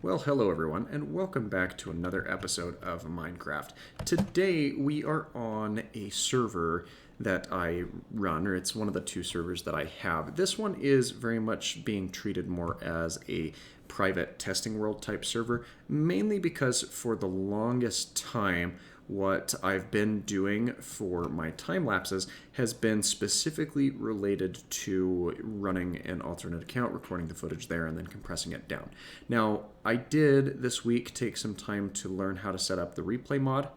Well, hello everyone, and welcome back to another episode of Minecraft. Today we are on a server that I run, or it's one of the two servers that I have. This one is very much being treated more as a private testing world type server, mainly because for the longest time what I've been doing for my time lapses has been specifically related to running an alternate account, recording the footage there, and then compressing it down. Now, I did this week take some time to learn how to set up the replay mod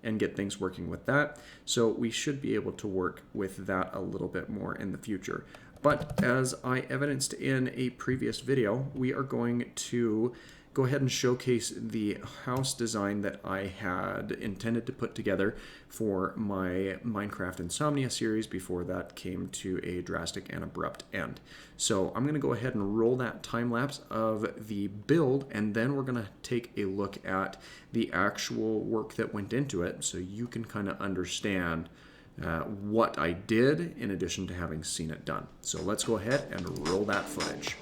and get things working with that, so we should be able to work with that a little bit more in the future. But as I evidenced in a previous video, we are going to go ahead and showcase the house design that I had intended to put together for my Minecraft Insomnia series before that came to a drastic and abrupt end. So I'm going to go ahead and roll that time lapse of the build, and then we're going to take a look at the actual work that went into it so you can kind of understand what I did in addition to having seen it done. So let's go ahead and roll that footage.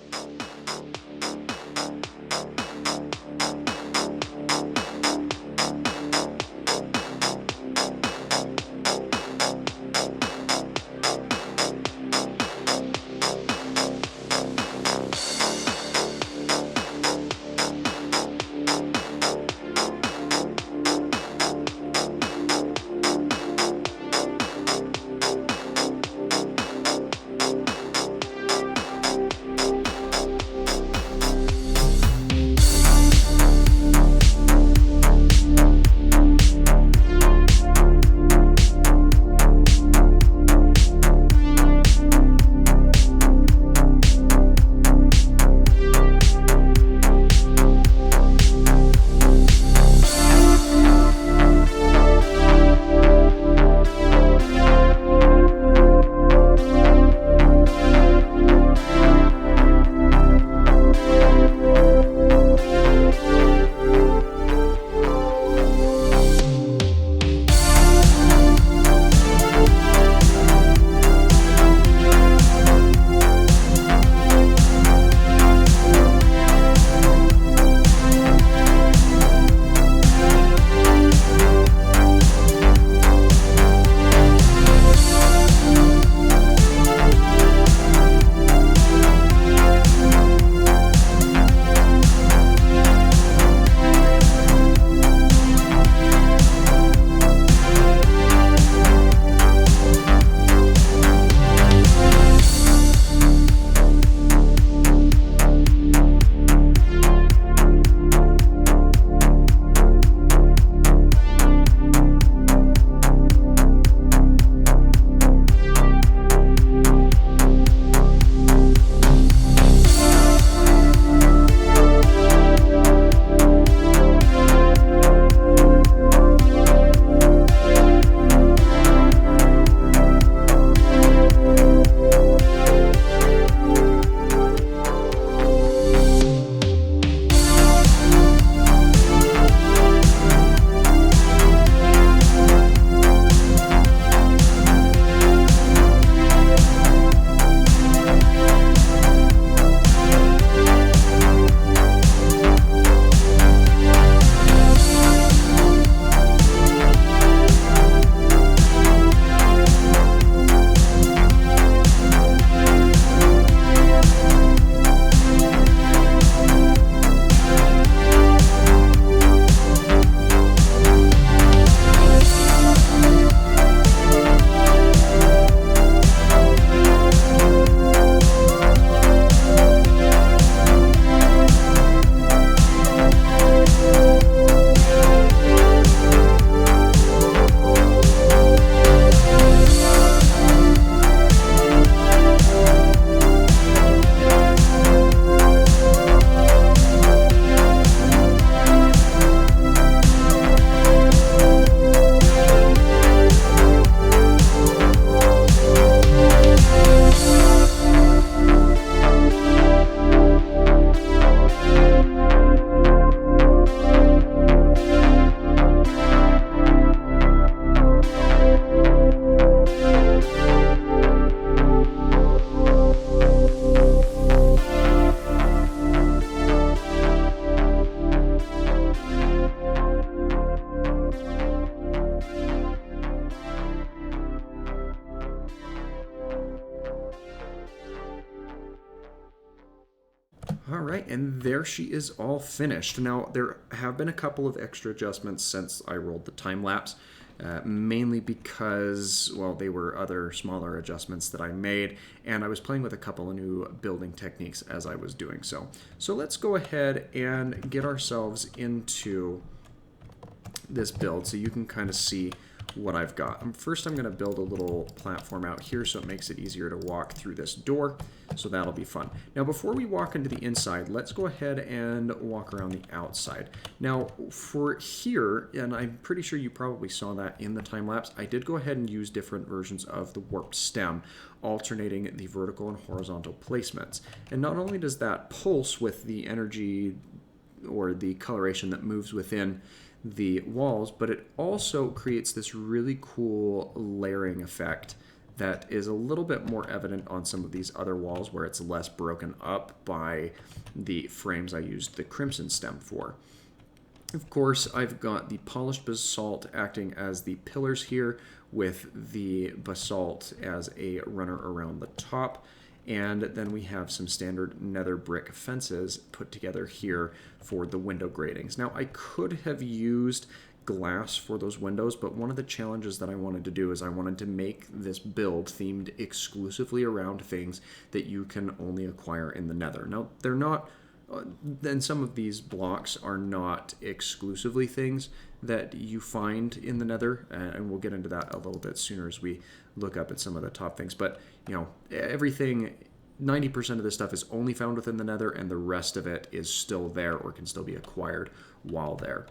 right, and there she is all finished. Now, there have been a couple of extra adjustments since I rolled the time lapse, mainly because, well, they were other smaller adjustments that I made, and I was playing with a couple of new building techniques as I was doing so. So let's go ahead and get ourselves into this build so you can kind of see what I've got. First, I'm going to build a little platform out here so it makes it easier to walk through this door, so that'll be fun. Now, before we walk into the inside, let's go ahead and walk around the outside. Now, for here, and I'm pretty sure you probably saw that in the time lapse, I did go ahead and use different versions of the warped stem, alternating the vertical and horizontal placements. And not only does that pulse with the energy or the coloration that moves within the walls, but it also creates this really cool layering effect that is a little bit more evident on some of these other walls where it's less broken up by the frames I used the crimson stem for. Of course, I've got the polished basalt acting as the pillars here, with the basalt as a runner around the top. And then we have some standard nether brick fences put together here for the window gratings. Now, I could have used glass for those windows, but one of the challenges that I wanted to do is I wanted to make this build themed exclusively around things that you can only acquire in the nether. Now, they're not, and some of these blocks are not exclusively things that you find in the nether, and we'll get into that a little bit sooner as we look up at some of the top things. But, you know, everything, 90% of this stuff is only found within the nether, and the rest of it is still there or can still be acquired while there.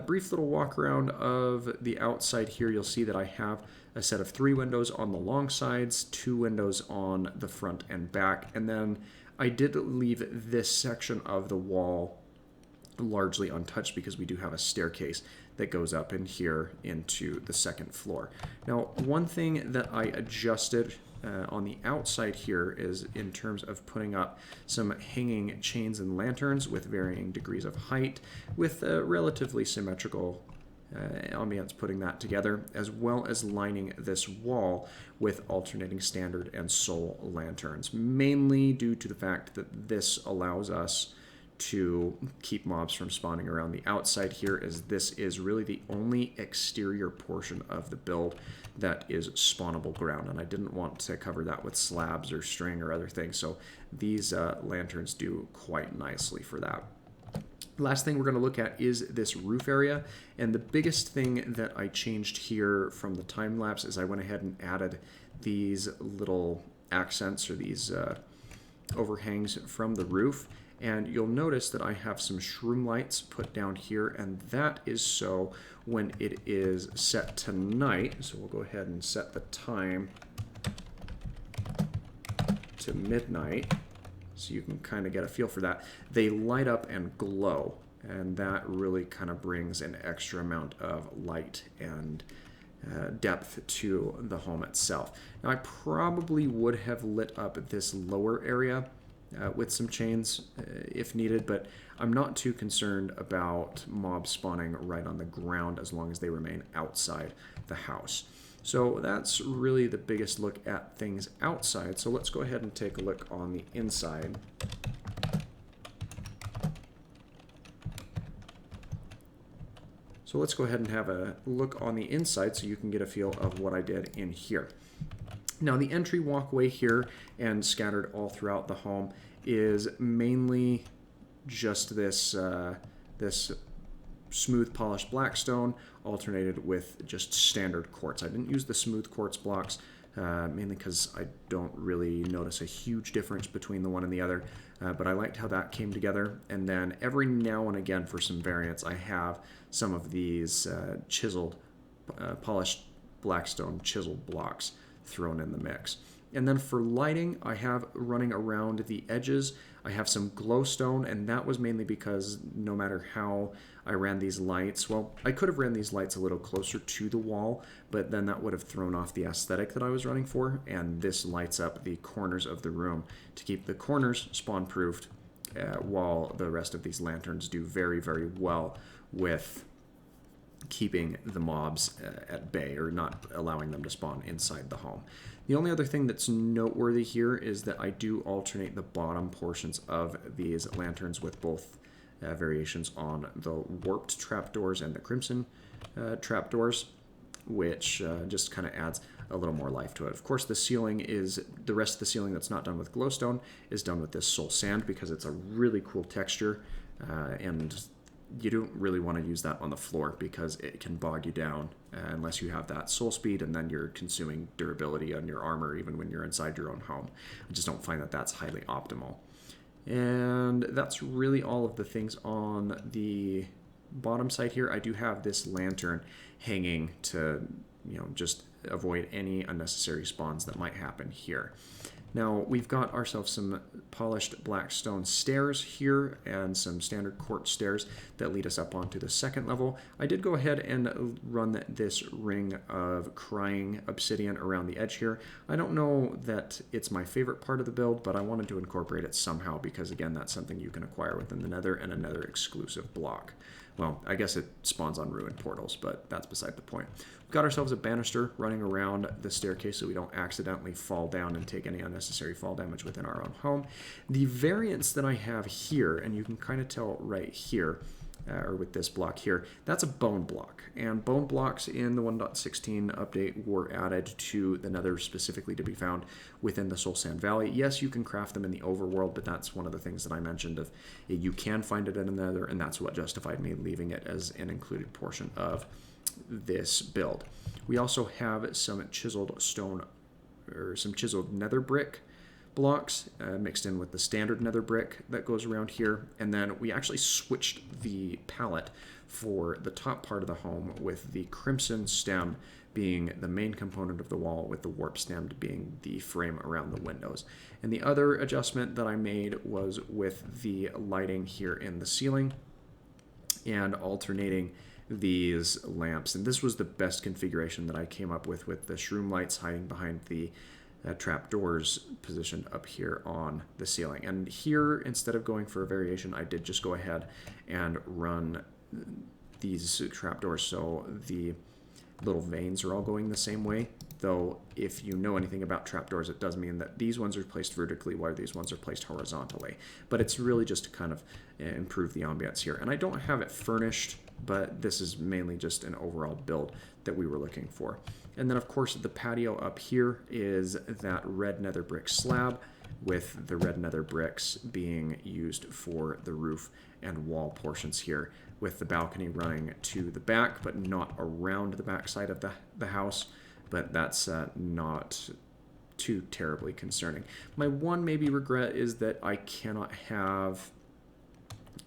Brief little walk around of the outside here. You'll see that I have a set of 3 windows on the long sides, 2 windows on the front and back, and then I did leave this section of the wall largely untouched because we do have a staircase that goes up in here into the second floor. Now, one thing that I adjusted on the outside here is in terms of putting up some hanging chains and lanterns with varying degrees of height with a relatively symmetrical ambience, putting that together, as well as lining this wall with alternating standard and soul lanterns, mainly due to the fact that this allows us to keep mobs from spawning around the outside here, as this is really the only exterior portion of the build that is spawnable ground, and I didn't want to cover that with slabs or string or other things, so these lanterns do quite nicely for that. Last thing we're going to look at is this roof area, and the biggest thing that I changed here from the time lapse is I went ahead and added these little accents or these overhangs from the roof. And you'll notice that I have some shroom lights put down here, and that is so when it is set to night. So we'll go ahead and set the time to midnight so you can kind of get a feel for that. They light up and glow, and that really kind of brings an extra amount of light and depth to the home itself. Now, I probably would have lit up this lower area with some chains if needed, but I'm not too concerned about mobs spawning right on the ground as long as they remain outside the house. So that's really the biggest look at things outside. So let's go ahead and take a look on the inside. So let's go ahead and have a look on the inside so you can get a feel of what I did in here. Now, the entry walkway here and scattered all throughout the home is mainly just this this smooth polished blackstone alternated with just standard quartz. I didn't use the smooth quartz blocks mainly because I don't really notice a huge difference between the one and the other, but I liked how that came together. And then every now and again, for some variants, I have some of these chiseled, polished blackstone chiseled blocks thrown in the mix. And then for lighting, I have running around the edges, I have some glowstone, and that was mainly because no matter how I ran these lights, well, I could have ran these lights a little closer to the wall, but then that would have thrown off the aesthetic that I was running for, and this lights up the corners of the room to keep the corners spawn-proofed, while the rest of these lanterns do very, very well with keeping the mobs at bay, or not allowing them to spawn inside the home. The only other thing that's noteworthy here is that I do alternate the bottom portions of these lanterns with both variations on the warped trapdoors and the crimson trapdoors, which just kind of adds a little more life to it. Of course, the rest of the ceiling that's not done with glowstone is done with this soul sand because it's a really cool texture, and you don't really want to use that on the floor because it can bog you down unless you have that soul speed, and then you're consuming durability on your armor even when you're inside your own home. I just don't find that that's highly optimal. And that's really all of the things on the bottom side here. I do have this lantern hanging to, just avoid any unnecessary spawns that might happen here. Now, we've got ourselves some polished black stone stairs here and some standard quartz stairs that lead us up onto the second level. I did go ahead and run this ring of crying obsidian around the edge here. I don't know that it's my favorite part of the build, but I wanted to incorporate it somehow because, again, that's something you can acquire within the Nether and a Nether exclusive block. Well, I guess it spawns on ruined portals, but that's beside the point. We've got ourselves a banister running around the staircase so we don't accidentally fall down and take any unnecessary fall damage within our own home. The variants that I have here, and you can kind of tell right here, or with this block here, that's a bone block. And bone blocks in the 1.16 update were added to the Nether specifically to be found within the Soul Sand Valley. Yes, you can craft them in the overworld, but that's one of the things that I mentioned of you can find it in the Nether, and that's what justified me leaving it as an included portion of this build. We also have some chiseled stone, or some chiseled nether brick blocks mixed in with the standard nether brick that goes around here. And then we actually switched the palette for the top part of the home, with the crimson stem being the main component of the wall, with the warp stem being the frame around the windows. And the other adjustment that I made was with the lighting here in the ceiling and alternating these lamps. And this was the best configuration that I came up with the shroom lights hiding behind the trapdoors positioned up here on the ceiling. And here, instead of going for a variation, I did just go ahead and run these trapdoors so the little veins are all going the same way. Though, if you know anything about trapdoors, it does mean that these ones are placed vertically while these ones are placed horizontally. But it's really just to kind of improve the ambiance here. And I don't have it furnished, but this is mainly just an overall build that we were looking for. And then, of course, the patio up here is that red nether brick slab, with the red nether bricks being used for the roof and wall portions here, with the balcony running to the back, but not around the back side of the house. But that's not too terribly concerning. My one maybe regret is that I cannot have,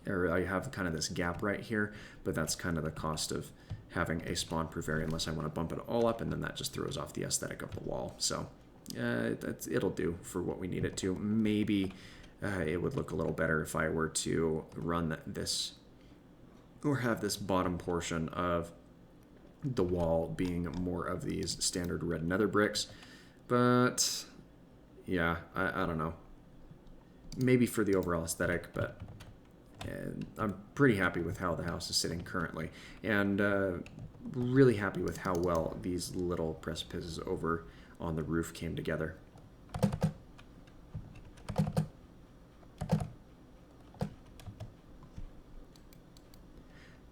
or I have kind of this gap right here, but that's kind of the cost of having a spawn-proof area, unless I want to bump it all up, and then that just throws off the aesthetic of the wall. So it'll do for what we need it to. Maybe it would look a little better if I were to run this, or have this bottom portion of the wall being more of these standard red nether bricks. But yeah, I don't know. Maybe for the overall aesthetic, but I'm pretty happy with how the house is sitting currently, and really happy with how well these little precipices over on the roof came together.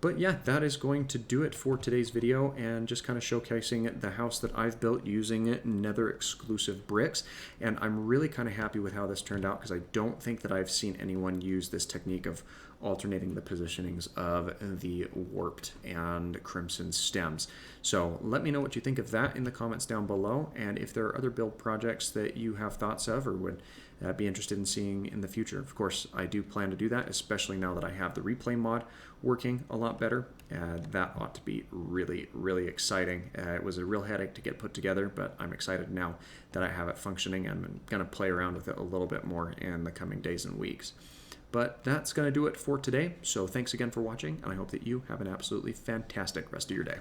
But yeah, that is going to do it for today's video, and just kind of showcasing the house that I've built using Nether exclusive bricks. And I'm really kind of happy with how this turned out, because I don't think that I've seen anyone use this technique of alternating the positionings of the warped and crimson stems. So let me know what you think of that in the comments down below, and if there are other build projects that you have thoughts of or would be interested in seeing in the future. Of course, I do plan to do that, especially now that I have the replay mod working a lot better. That ought to be really, really exciting. It was a real headache to get put together, but I'm excited now that I have it functioning. I'm going to play around with it a little bit more in the coming days and weeks. But that's going to do it for today. So thanks again for watching, and I hope that you have an absolutely fantastic rest of your day.